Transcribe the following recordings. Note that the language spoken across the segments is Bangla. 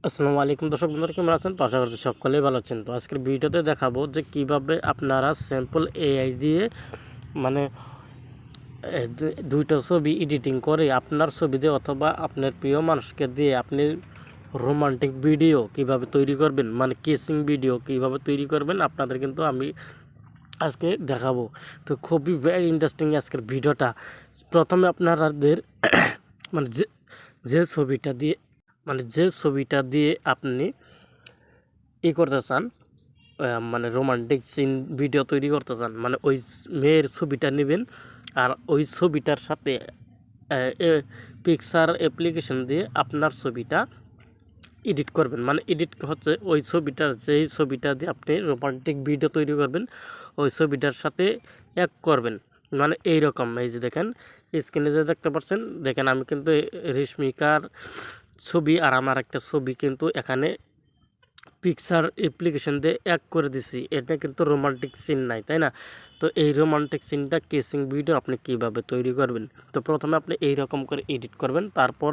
আসসালামু আলাইকুম দর্শক বন্ধুরা, কেমন আছেন? তো আশা করছি সকলেই ভালো আছেন। তো আজকের ভিডিওতে দেখাবো যে কিভাবে আপনারা স্যাম্পল এআই দিয়ে মানে দুইটা ছবি এডিটিং করে আপনার ছবি দিয়ে অথবা আপনার প্রিয় মানুষকে দিয়ে আপনি রোমান্টিক ভিডিও কিভাবে তৈরি করবেন, মানে কিসিং ভিডিও কিভাবে তৈরি করবেন আপনাদের কিন্তু আমি আজকে দেখাবো। তো খুবই ভেরি ইন্টারেস্টিং আজকের ভিডিওটা। প্রথমে আপনাদের মানে যে ছবিটা দিয়ে আপনি করতে চান, মানে রোমান্টিক সিন ভিডিও তৈরি করতে চান, মানে ওই মেয়ের ছবিটা নেবেন আর ওই ছবিটার সাথে পিকচার অ্যাপ্লিকেশন দিয়ে আপনার ছবিটা এডিট করবেন। মানে এডিট হচ্ছে ওই ছবিটার, যেই ছবিটা দিয়ে আপনি রোমান্টিক ভিডিও তৈরি করবেন ওই ছবিটার সাথে এক করবেন। মানে এইরকম, এই যে দেখেন স্ক্রিনে যে দেখতে পাচ্ছেন, দেখেন আমি কিন্তু রেশমিকার ছবি আর আমার একটা ছবি কিন্তু এখানে পিকচার অ্যাপ্লিকেশন দিয়ে এক করে দিছি। এটা কিন্তু রোমান্টিক সিন নাই, তাই না? তো এই রোমান্টিক সিনটা কিসিং ভিডিও আপনি কিভাবে তৈরি করবেন? তো প্রথমে আপনি এই রকম করে এডিট করবেন, তারপর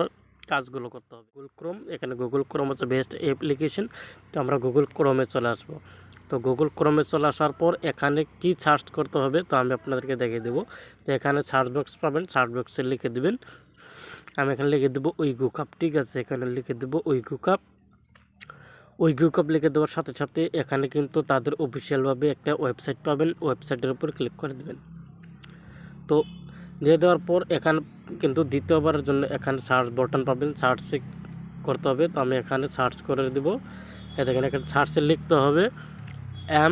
কাজগুলো করতে হবে। গুগল ক্রোম, এখানে গুগল ক্রোম হচ্ছে বেস্ট অ্যাপ্লিকেশন। তো আমরা গুগল ক্রোমে চলে আসবো। তো গুগল ক্রোমে চলে আসার পর এখানে কি সার্চ করতে হবে তো আমি আপনাদেরকে দেখিয়ে দেবো। তো এখানে সার্চ বক্স পাবেন, সার্চ বক্সে লিখে দেবেন, আমি এখানে লিখে দেবো উইগুকাপ। ঠিক আছে, এখানে লিখে দেবো উইগুকাপ। লিখে দেওয়ার সাথে সাথে এখানে কিন্তু তাদের অফিসিয়ালভাবে একটা ওয়েবসাইট পাবেন, ওয়েবসাইটের উপর ক্লিক করে দেবেন। তো দিয়ে দেওয়ার পর এখানে কিন্তু দ্বিতীয়বারের জন্য এখানে সার্চ বাটন পাবেন, সার্চে করতে হবে। তো আমি এখানে সার্চ করে দেব। এখানে সার্চে লিখতে হবে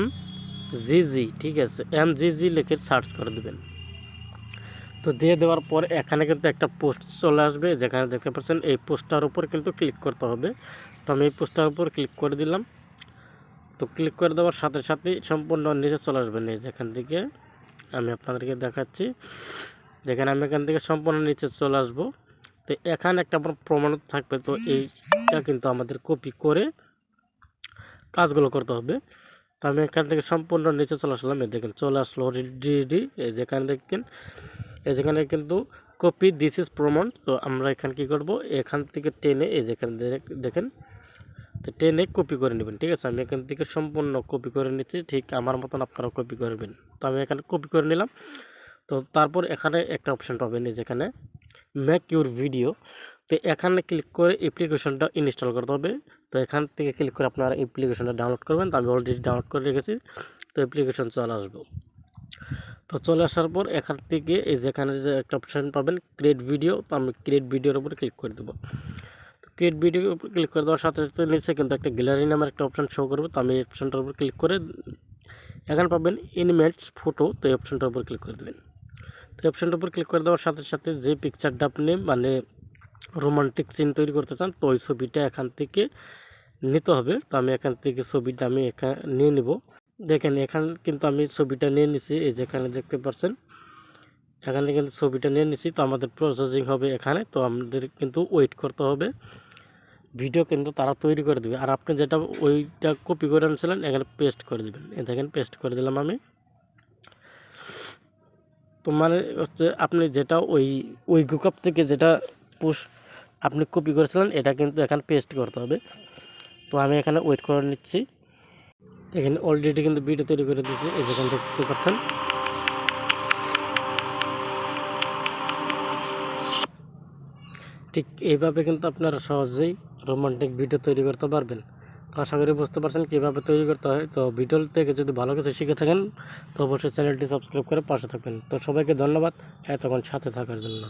MGG। ঠিক আছে, MGG লিখে সার্চ করে দেবেন। তো দিয়ে দেওয়ার পর এখানে কিন্তু একটা পোস্ট চলে আসবে, যেখানে দেখতে পাচ্ছেন এই পোস্টটার উপর কিন্তু ক্লিক করতে হবে। তো আমি এই পোস্টটার উপর ক্লিক করে দিলাম। তো ক্লিক করে দেওয়ার সাথে সাথেই সম্পূর্ণ নিচে চলে আসবেন। এই যেখান থেকে আমি আপনাদেরকে দেখাচ্ছি, দেখেন আমি এখান থেকে সম্পূর্ণ নিচে চলে আসবো। তো এখানে একটা প্রমাণ থাকবে, তো এইটা কিন্তু আমাদের কপি করে কাজগুলো করতে হবে। তো আমি এখান থেকে সম্পূর্ণ নিচে চলে আসলাম, এই দেখেন চলে আসলো রেডি। এই যেখানে দেখেন, এই যেখানে কিন্তু কপি দিস ইজ প্রমাণ। তো আমরা এখানে কি করব, এখান থেকে টেনে এই যেখানে দেখেন, তো টেনে কপি করে নেবেন। ঠিক আছে, আমি এখান থেকে সম্পূর্ণ কপি করে নিচ্ছি, ঠিক আমার মতন আপনারাও কপি করবেন। তো আমি এখানে কপি করে নিলাম। তো তারপর এখানে একটা অপশান পাবেন, যেখানে মেক ইউর ভিডিও। তো এখানে ক্লিক করে অ্যাপ্লিকেশনটা ইনস্টল করতে হবে। তো এখান থেকে ক্লিক করে আপনারা অ্যাপ্লিকেশনটা ডাউনলোড করবেন। তো আমি অলরেডি ডাউনলোড করে রেখেছি। তো অ্যাপ্লিকেশন চলে আসবো। তো চলে আসার পর এখান থেকে এই যেখানে যে একটা অপশান পাবেন ক্রিয়েট ভিডিও, তো আমি ক্রিয়েট ভিডিওর উপরে ক্লিক করে দেবো। তো ক্রিয়েট ভিডিওর উপর ক্লিক করে দেওয়ার সাথে সাথে নিচে কিন্তু একটা গ্যালারি নামের একটা অপশান শো করবে। তো আমি এই অপশানটার উপর ক্লিক করে এখানে পাবেন ইমেজ ফটো। তো এই অপশানটার উপর ক্লিক করে দেবেন। তো এই অপশানটার উপর ক্লিক করে দেওয়ার সাথে সাথে যে পিকচারটা আপনি মানে রোমান্টিক সিন তৈরি করতে চান, তো ওই ছবিটা এখান থেকে নিতে হবে। তো আমি এখান থেকে ছবিটা আমি এখানে নিয়ে নিব। দেখেন এখান কিন্তু আমি ছবিটা নিয়ে নিছি, এই যেখানে দেখতে পাচ্ছেন এখানে কিন্তু ছবিটা নিয়ে নিছি। তো আমাদের প্রসেসিং হবে এখানে, তো আমাদের কিন্তু ওয়েট করতে হবে। ভিডিও কিন্তু তারা তৈরি করে দেবে, আর আপনি যেটা ওইটা কপি করে আনছিলেন এখানে পেস্ট করে দেবেন। এই দেখেন পেস্ট করে দিলাম আমি। তো মানে হচ্ছে আপনি যেটা ওই গুগল থেকে যেটা পোস্ট আপনি কপি করেছিলেন এটা কিন্তু এখানে পেস্ট করতে হবে। তো আমি এখানে ওয়েট করে নিচ্ছি। এখানে অলরেডি কিন্তু ভিডিও তৈরি করে দিয়েছি, এই যেখানে দেখতে পাচ্ছেন। ঠিক এইভাবে কিন্তু আপনারা সহজেই রোমান্টিক ভিডিও তৈরি করতে পারবেন। তো আশা করি বুঝতে পারছেন কীভাবে তৈরি করতে হয়। তো ভিডিও থেকে যদি ভালো কিছু শিখে থাকেন তো অবশ্যই চ্যানেলটি সাবস্ক্রাইব করে পাশে থাকবেন। তো সবাইকে ধন্যবাদ এতক্ষণ সাথে থাকার জন্য।